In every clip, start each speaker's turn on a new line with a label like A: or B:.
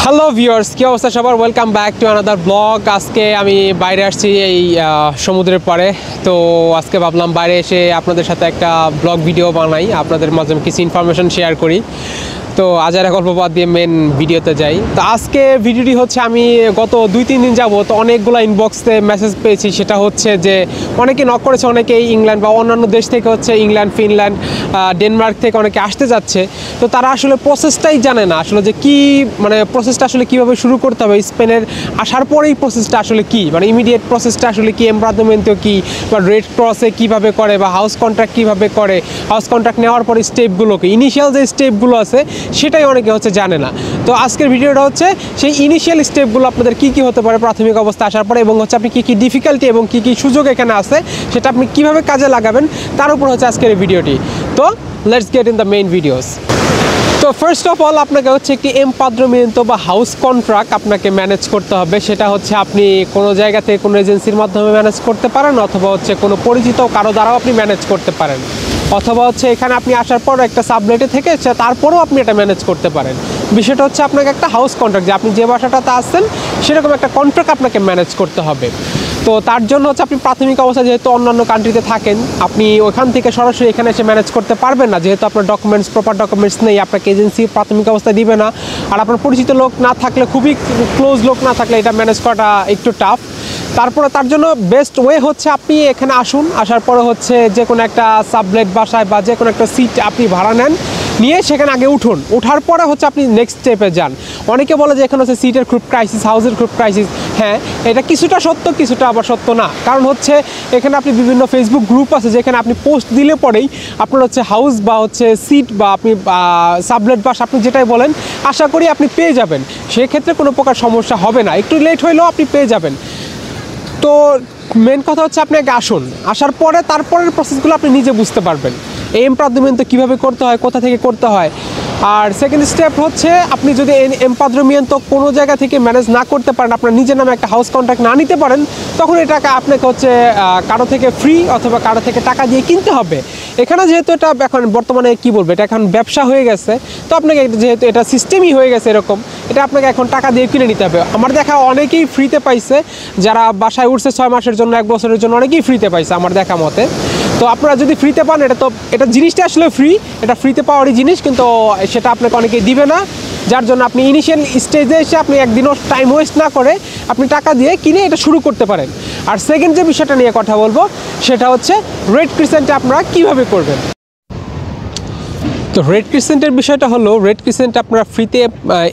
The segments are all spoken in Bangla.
A: হ্যালো ভিউয়ার্স, কি অবস্থা সবার? Welcome back to another blog. আজকে আমি বাইরে আসছি এই সমুদ্রের পাড়ে। তো আজকে ভাবলাম বাইরে এসে আপনাদের সাথে একটা ব্লগ ভিডিও বানাই, আপনাদের মাঝে কিছু ইনফরমেশন শেয়ার করি। তো আজারা গল্প বাদ দিয়ে মেন ভিডিওতে যাই। তো আজকে ভিডিওটি হচ্ছে আমি গত 2-3 দিন যাবত অনেকগুলো ইনবক্সে মেসেজ পেয়েছি। সেটা হচ্ছে যে অনেকে নক করেছে, অনেকেই ইংল্যান্ড বা অন্যান্য দেশ থেকে হচ্ছে ইংল্যান্ড, ফিনল্যান্ড, ডেনমার্ক থেকে অনেকে আসতে যাচ্ছে। তো তারা আসলে প্রসেসটাই জানে না আসলে যে কী, মানে প্রসেসটা আসলে কীভাবে শুরু করতে হবে। স্পেনের আসার পরেই প্রসেসটা আসলে কী, মানে ইমিডিয়েট প্রসেসটা আসলে কি, এমপ্লয়মেন্টও কী, বা রেড ক্রসে কীভাবে করে, বা হাউস কন্ট্রাক্ট কীভাবে করে, হাউস কন্ট্রাক্ট নেওয়ার পরে স্টেপগুলোকে, ইনিশিয়াল যে স্টেপগুলো আছে সেটাই অনেকে হচ্ছে জানে না। তো আজকের ভিডিওটা হচ্ছে সেই ইনিশিয়াল স্টেপগুলো আপনাদের কী কী হতে পারে প্রাথমিক অবস্থা আসার পরে, এবং হচ্ছে আপনি কী কী ডিফিকাল্টি এবং কী কী সুযোগ এখানে আছে সেটা আপনি কীভাবে কাজে লাগাবেন তার উপর হচ্ছে আজকের এই ভিডিওটি। তো let's get in the main videos. তো ফার্স্ট অফ অল আপনাকে হচ্ছে একটি এমপাদ্রমিento বা হাউস কন্ট্রাক্ট আপনাকে ম্যানেজ করতে হবে। সেটা হচ্ছে আপনি কোনো জায়গা থেকে কোনো এজেন্সির মাধ্যমে ম্যানেজ করতে পারেন, অথবা হচ্ছে কোনো পরিচিত কারো দ্বারাও আপনি ম্যানেজ করতে পারেন, অথবা হচ্ছে এখানে আপনি আসার পর একটা সাবলেটে থেকে তারপরেও আপনি এটা ম্যানেজ করতে পারেন। বিষয়টা হচ্ছে আপনাকে একটা হাউস কন্ট্রাক্ট, যে আপনি যে বাসাটাতে আসছেন সেরকম একটা কন্ট্রাক্ট আপনাকে ম্যানেজ করতে হবে। তো তার জন্য হচ্ছে আপনি প্রাথমিক অবস্থায় যেহেতু অন্যান্য কান্ট্রিতে থাকেন, আপনি ওখান থেকে সরাসরি এখানে এসে ম্যানেজ করতে পারবেন না, যেহেতু আপনার ডকুমেন্টস, প্রপার ডকুমেন্টস নেই, আপনাকে এজেন্সি প্রাথমিক অবস্থায় দিবে না। আর আপনার পরিচিত লোক না থাকলে, খুবই ক্লোজ লোক না থাকলে এটা ম্যানেজ করাটা একটু টাফ। তারপরে তার জন্য বেস্ট ওয়ে হচ্ছে আপনি এখানে আসুন, আসার পরে হচ্ছে যে কোনো একটা সাবলেট বাসায় বা যে কোনো একটা সিট আপনি ভাড়া নেন, নিয়ে সেখানে আগে উঠুন। ওঠার পরে হচ্ছে আপনি নেক্সট স্টেপে যান। অনেকে বলে যে এখানে হচ্ছে সিটের খুব ক্রাইসিস, হাউসের খুব ক্রাইসিস। হ্যাঁ, এটা কিছুটা সত্য, কিছুটা আবার সত্য না। কারণ হচ্ছে এখানে আপনি বিভিন্ন ফেসবুক গ্রুপ আছে যেখানে আপনি পোস্ট দিলে পরেই আপনার হচ্ছে হাউস বা হচ্ছে সিট বা আপনি সাবলেট বাস আপনি যেটাই বলেন, আশা করি আপনি পেয়ে যাবেন। সেক্ষেত্রে কোনো প্রকার সমস্যা হবে না, একটু লেট হইলেও আপনি পেয়ে যাবেন। তো মেন কথা হচ্ছে আপনি আগে আসুন, আসার পরে তারপরের প্রসেসগুলো আপনি নিজে বুঝতে পারবেন। এই এমপাদ্রমিento কীভাবে করতে হয়, কোথা থেকে করতে হয়। আর সেকেন্ড স্টেপ হচ্ছে আপনি যদি এমপাদ্রমিento কোনো জায়গা থেকে ম্যানেজ না করতে পারেন, আপনার নিজের নামে একটা হাউস কন্ট্রাক্ট না নিতে পারেন, তখন এই টাকা আপনাকে হচ্ছে কারো থেকে ফ্রি অথবা কারো থেকে টাকা দিয়ে কিনতে হবে। এখানে যেহেতু এটা এখন বর্তমানে কী বলবো, এটা এখন ব্যবসা হয়ে গেছে, তো আপনাকে যেহেতু এটা সিস্টেমই হয়ে গেছে এরকম, এটা আপনাকে এখন টাকা দিয়ে কিনে নিতে হবে। আমার দেখা অনেকেই ফ্রিতে পাইছে, যারা বাসায় উঠছে 6 মাসের জন্য, 1 বছরের জন্য, অনেকেই ফ্রিতে পাইছে আমার দেখা মতে। তো আপনারা যদি ফ্রিতে পান, এটা জিনিসটা আসলে ফ্রি, এটা ফ্রিতে পাওয়ারই জিনিস, কিন্তু সেটা আপনাকে অনেকেই দিবে না। যার জন্য আপনি ইনিশিয়াল স্টেজে এসে আপনি একদিনও টাইম ওয়েস্ট না করে আপনি টাকা দিয়ে কিনে এটা শুরু করতে পারেন। আর সেকেন্ড যে বিষয়টা নিয়ে কথা বলবো সেটা হচ্ছে রেড ক্রিসেন্টে আপনারা কীভাবে করবেন। তো রেড ক্রিসেন্টের বিষয়টা হলো, রেড ক্রিসেন্ট আপনারা ফ্রিতে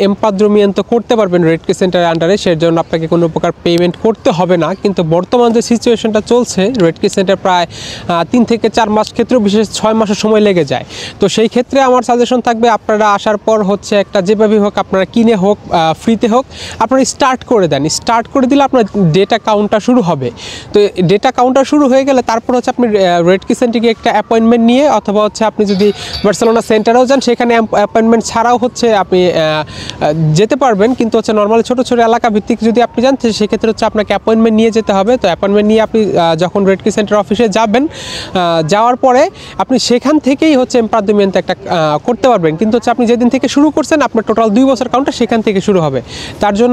A: এমপাদ্রমিento করতে পারবেন রেড ক্রিসেন্টের আন্ডারে। সেই জন্য আপনাকে কোনো প্রকার পেমেন্ট করতে হবে না। কিন্তু বর্তমান যে সিচুয়েশনটা চলছে, রেড ক্রিসেন্টের প্রায় 3 থেকে 4 মাস, ক্ষেত্রেও বিশেষ 6 মাসের সময় লেগে যায়। তো সেই ক্ষেত্রে আমার সাজেশন থাকবে, আপনারা আসার পর হচ্ছে একটা যেভাবে হোক, আপনারা কিনে হোক ফ্রিতে হোক, আপনারা স্টার্ট করে দেন। স্টার্ট করে দিলে আপনার ডেটা কাউন্টটা শুরু হবে। তো ডেটা কাউন্টটা শুরু হয়ে গেলে তারপর হচ্ছে আপনি রেড ক্রিসেন্টে গিয়ে একটা অ্যাপয়েন্টমেন্ট নিয়ে, অথবা হচ্ছে আপনি যদি বার্সেলোনা সেন্টারেও যান, সেখানে অ্যাপয়েন্টমেন্ট ছাড়াও হচ্ছে আপনি যেতে পারবেন। কিন্তু হচ্ছে নর্মালি ছোটো ছোটো এলাকা ভিত্তিক যদি আপনি যান, সেক্ষেত্রে হচ্ছে আপনাকে অ্যাপয়েন্টমেন্ট নিয়ে যেতে হবে। তো অ্যাপয়েন্টমেন্ট নিয়ে আপনি যখন রেড ক্রিসেন্টের অফিসে যাবেন, যাওয়ার পরে আপনি সেখান থেকেই হচ্ছে এমপাদ্রমিento একটা করতে পারবেন। কিন্তু হচ্ছে আপনি যেদিন থেকে শুরু করছেন, আপনার টোটাল 2 বছর কাউন্টটা সেখান থেকে শুরু হবে। তার জন্য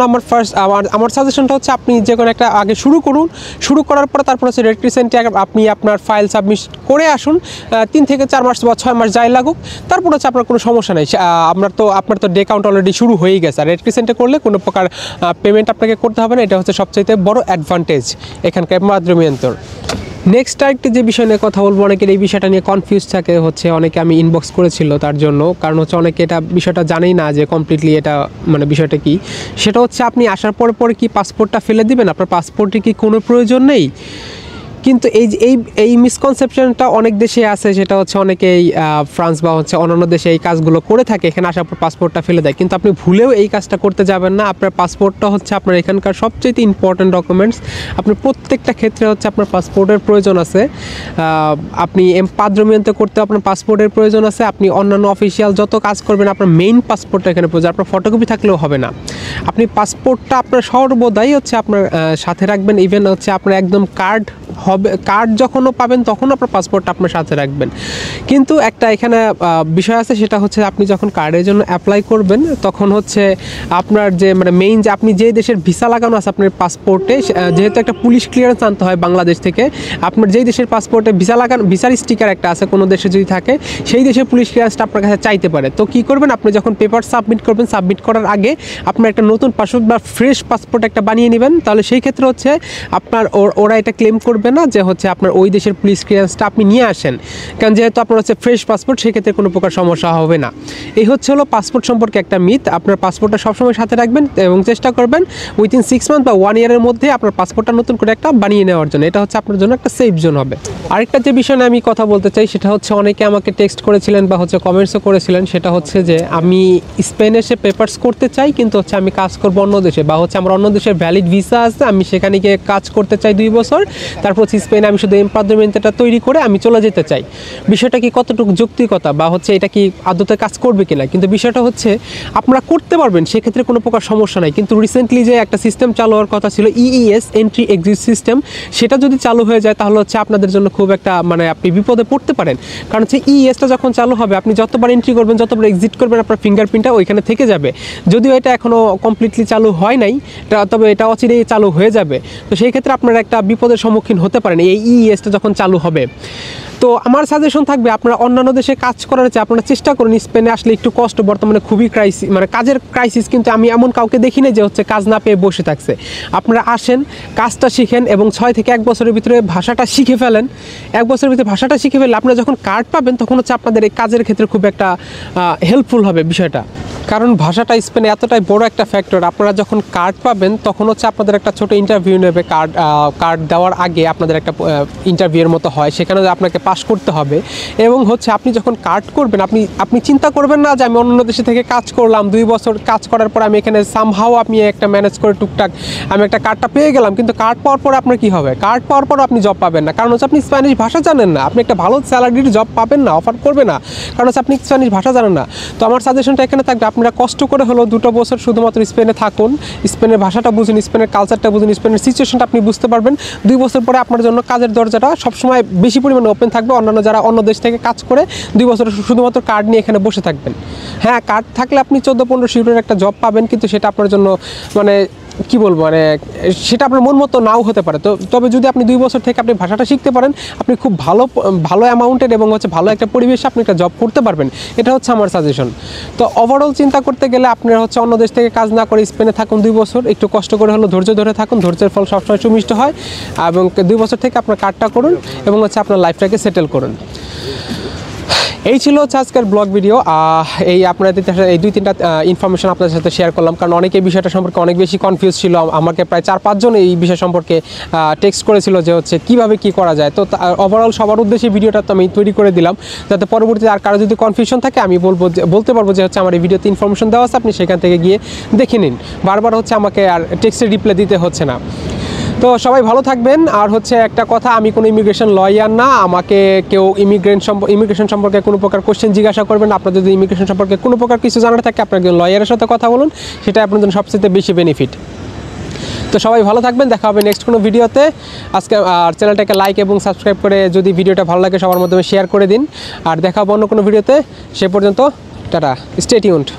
A: আমার সাজেশনটা হচ্ছে আপনি যে কোনো একটা আগে শুরু করুন। শুরু করার পরে তারপর হচ্ছে রেড ক্রিসেন্টে আপনি আপনার ফাইল সাবমিট করে আসুন। 3 থেকে 4 মাস বা 6 মাস যাই লাগুক, তারপর হচ্ছে আপনার কোনো সমস্যা নেই। আপনার তো ডে কাউন্ট অলরেডি শুরু হয়েই গেছে। আর রেড ক্রিসেন্টে করলে কোনো প্রকার পেমেন্ট আপনাকে করতে হবে না। এটা হচ্ছে সবচাইতে বড় অ্যাডভান্টেজ এখানকার এমপাদ্রমিentoর। নেক্সট আরেকটি যে বিষয় নিয়ে কথা বলবো, অনেকের এই বিষয়টা নিয়ে কনফিউজ থাকে, হচ্ছে অনেকে আমি ইনবক্স করেছিল তার জন্য। কারণ হচ্ছে অনেকে এটা বিষয়টা জানেই না যে কমপ্লিটলি এটা মানে বিষয়টা কি। সেটা হচ্ছে আপনি আসার পরে কি পাসপোর্টটা ফেলে দিবেন? আপনার পাসপোর্টের কি কোনো প্রয়োজন নেই? কিন্তু এই মিসকনসেপশনটা অনেক দেশে আছে। সেটা হচ্ছে অনেকেই ফ্রান্স বা হচ্ছে অন্যান্য দেশে এই কাজগুলো করে থাকে, এখানে আসার পর পাসপোর্টটা ফেলে দেয়। কিন্তু আপনি ভুলেও এই কাজটা করতে যাবেন না। আপনার পাসপোর্টটা হচ্ছে আপনার এখানকার সবচেয়ে ইম্পর্ট্যান্ট ডকুমেন্টস। আপনার প্রত্যেকটা ক্ষেত্রে হচ্ছে আপনার পাসপোর্টের প্রয়োজন আছে। আপনি এমপাদ্রমিento করতে আপনার পাসপোর্টের প্রয়োজন আছে। আপনি অন্যান্য অফিসিয়াল যত কাজ করবেন, আপনার মেইন পাসপোর্টটা এখানে প্রয়োজন। আপনার ফটোকপি থাকলেও হবে না। আপনি পাসপোর্টটা আপনার সর্বদাই হচ্ছে আপনার সাথে রাখবেন। ইভেন হচ্ছে আপনার একদম কার্ড হবে, কার্ড যখনও পাবেন তখন আপনার পাসপোর্টটা আপনার সাথে রাখবেন। কিন্তু একটা এখানে বিষয় আছে, সেটা হচ্ছে আপনি যখন কার্ডের জন্য অ্যাপ্লাই করবেন তখন হচ্ছে আপনার যে মানে মেইন যে আপনি যে দেশের ভিসা লাগানো আছে আপনার পাসপোর্টে, যেহেতু একটা পুলিশ ক্লিয়ারেন্স আনতে হয় বাংলাদেশ থেকে, আপনার যেই দেশের পাসপোর্টে ভিসা লাগানো, ভিসার স্টিকার একটা আছে কোনো দেশে যদি থাকে, সেই দেশের পুলিশ ক্লিয়ারেন্সটা আপনার কাছে চাইতে পারে। তো কী করবেন, আপনি যখন পেপার সাবমিট করবেন, সাবমিট করার আগে আপনার একটা নতুন পাসপোর্ট বা ফ্রেশ পাসপোর্ট একটা বানিয়ে নেবেন। তাহলে সেই ক্ষেত্রে হচ্ছে আপনার ওরা এটা ক্লেম করবে না যে হচ্ছে আপনার ওই দেশের পুলিশ ক্লিয়ারেন্সটা আপনি নিয়ে আসেন, কারণ যেহেতু আপনার হচ্ছে ফ্রেশ পাসপোর্ট, সেক্ষেত্রে কোনো প্রকার সমস্যা হবে না। এই হলো পাসপোর্ট সম্পর্কে একটা মিথ। আপনার পাসপোর্টটা সবসময় সাথে রাখবেন এবং চেষ্টা করবেন উইথিন 6 মান্থ বা 1 ইয়ারের মধ্যে আপনার পাসপোর্টটা নতুন করে একটা বানিয়ে নেওয়ার জন্য। এটা হচ্ছে আপনার জন্য একটা সেফ জোন হবে। আরেকটা যে বিষয় নিয়ে আমি কথা বলতে চাই, সেটা হচ্ছে অনেকে আমাকে টেক্সট করেছিলেন বা হচ্ছে কমেন্টসও করেছিলেন, সেটা হচ্ছে যে আমি স্পেনে এসে পেপারস করতে চাই, কিন্তু হচ্ছে আমি কাজ করবো অন্য দেশে, বা হচ্ছে আমার অন্য দেশের ভ্যালিড ভিসা আছে, আমি সেখানে গিয়ে কাজ করতে চাই 2 বছর, তারপর হচ্ছে স্পেনে আমি শুধু এমপাদ্রমেন্টটা তৈরি করে আমি চলে যেতে চাই। বিষয়টা কি কতটুকু যৌক্তিকতা, বা হচ্ছে এটা কি আদতে কাজ করবে কিনা? কিন্তু বিষয়টা হচ্ছে আপনারা করতে পারবেন, সেক্ষেত্রে কোনো প্রকার সমস্যা নাই। কিন্তু রিসেন্টলি যে একটা সিস্টেম চালু হওয়ার কথা ছিল, EES এন্ট্রি এক্সিট সিস্টেম, সেটা যদি চালু হয়ে যায় তাহলে হচ্ছে আপনাদের জন্য খুব একটা মানে আপনি বিপদে পড়তে পারেন। কারণ হচ্ছে EESটা যখন চালু হবে, আপনি যতবার এন্ট্রি করবেন, যতবার এক্সিট করবেন, আপনার ফিঙ্গারপ্রিন্টটা ওইখানে থেকে যাবে। যদিও এটা এখনও কমপ্লিটলি চালু হয় নাই, তবে এটা অচিরেই চালু হয়ে যাবে। তো সেই ক্ষেত্রে আপনারা একটা বিপদের সম্মুখীন হতে পারেন এই EESটা যখন চালু হবে। তো আমার সাজেশন থাকবে, আপনারা অন্যান্য দেশে কাজ করার চেয়ে আপনারা চেষ্টা করুন স্পেনে আসলে একটু কষ্ট, বর্তমানে খুবই ক্রাইসিস, মানে কাজের ক্রাইসিস, কিন্তু আমি এমন কাউকে দেখি না যে হচ্ছে কাজ না পেয়ে বসে থাকছে। আপনারা আসেন, কাজটা শিখেন এবং 6 থেকে 1 বছরের ভিতরে ভাষাটা শিখে ফেলেন। 1 বছরের ভিতরে ভাষাটা শিখে ফেললে আপনারা যখন কার্ড পাবেন তখন হচ্ছে আপনাদের এই কাজের ক্ষেত্রে খুব একটা হেল্পফুল হবে বিষয়টা। কারণ ভাষাটা স্পেনে এতটাই বড় একটা ফ্যাক্টর। আপনারা যখন কার্ড পাবেন তখন হচ্ছে আপনাদের একটা ছোট ইন্টারভিউ নেবে, কার্ড দেওয়ার আগে আপনাদের একটা ইন্টারভিউয়ের মতো হয়, সেখানে আপনাকে পাস করতে হবে। এবং হচ্ছে আপনি যখন কার্ড করবেন, আপনি চিন্তা করবেন না যে আমি অন্য দেশে থেকে কাজ করলাম, 2 বছর কাজ করার পর আমি এখানে সামহাও আমি একটা ম্যানেজ করে টুকটাক আমি একটা কার্ডটা পেয়ে গেলাম, কিন্তু কার্ড পাওয়ার পর আপনার কী হবে? কার্ড পাওয়ার পর আপনি জব পাবেন না, কারণ হচ্ছে আপনি স্প্যানিশ ভাষা জানেন না, আপনি একটা ভালো স্যালারির জব পাবেন না, অফার করবে না, কারণ হচ্ছে আপনি স্প্যানিশ ভাষা জানেন না। তো আমার সাজেশনটা এখানে থাকবে, আপনারা কষ্ট করে হলেও 2 বছর শুধুমাত্র স্পেনে থাকুন, স্পেনের ভাষাটা বুঝুন, স্পেনের কালচারটা বুঝুন, স্পেনের সিচুয়েশনটা আপনি বুঝতে পারবেন। 2 বছর পরে আপনার জন্য কাজের দরজাটা সবসময় বেশি পরিমাণে ওপেন থাকবে। অন্যান্য যারা অন্য দেশ থেকে কাজ করে 2 বছর শুধুমাত্র কার্ড নিয়ে এখানে বসে থাকবেন। হ্যাঁ, কার্ড থাকলে আপনি 14-15 ইউরোর একটা জব পাবেন, কিন্তু সেটা আপনার জন্য মানে কি বলবো, মানে সেটা আপনার মন মতো নাও হতে পারে। তবে যদি আপনি 2 বছর থেকে আপনি ভাষাটা শিখতে পারেন, আপনি খুব ভালো অ্যামাউন্টের এবং হচ্ছে ভালো একটা পরিবেশে আপনি একটা জব করতে পারবেন। এটা হচ্ছে আমার সাজেশন। তো ওভারঅল চিন্তা করতে গেলে আপনারা হচ্ছে অন্য দেশ থেকে কাজ না করে স্পেনে থাকুন 2 বছর, একটু কষ্ট করে হলো ধৈর্য ধরে থাকুন, ধৈর্যের ফল সবসময় সুমিষ্ট হয়। এবং 2 বছর থেকে আপনার কার্ডটা করুন এবং হচ্ছে আপনার লাইফটাকে সেটেল করুন। এই ছিল হচ্ছে আজকের ব্লগ ভিডিও। এই আপনাদের এই 2-3টা ইনফরমেশন আপনাদের সাথে শেয়ার করলাম, কারণ অনেকে এই বিষয়টা সম্পর্কে অনেক বেশি কনফিউজ ছিল। আমাকে প্রায় 4-5 জন এই বিষয় সম্পর্কে টেক্সট করেছিল যে হচ্ছে কীভাবে কী করা যায়। তো ওভারঅল সবার উদ্দেশ্যে ভিডিওটা তো আমি তৈরি করে দিলাম, যাতে পরবর্তীতে আর কারো যদি কনফিউশন থাকে আমি বলতে পারবো যে হচ্ছে আমার এই ভিডিওতে ইনফরমেশন দেওয়া আছে, আপনি সেখান থেকে গিয়ে দেখে নিন। বারবার হচ্ছে আমাকে আর টেক্সটের রিপ্লাই দিতে হচ্ছে না। তো সবাই ভালো থাকবেন। আর হচ্ছে একটা কথা, আমি কোনো ইমিগ্রেশন লয়ার না, আমাকে কেউ ইমিগ্রেশন সম্পর্কে কোনো প্রকার কোশ্চেন জিজ্ঞাসা করবেন। আপনার যদি ইমিগ্রেশন সম্পর্কে কোনো প্রকার কিছু জানার থাকে, আপনার একজন লয়ারের সাথে কথা বলুন, সেটা আপনার জন্য সবচেয়ে বেশি বেনিফিট। তো সবাই ভালো থাকবেন, দেখা হবে নেক্সট কোনো ভিডিওতে। আজকে আর চ্যানেলটাকে লাইক এবং সাবস্ক্রাইব করে যদি ভিডিওটা ভালো লাগে সবার মাধ্যমে শেয়ার করে দিন। আর দেখা হবে অন্য কোনো ভিডিওতে। সে পর্যন্ত টাটা, স্টে টিউনড।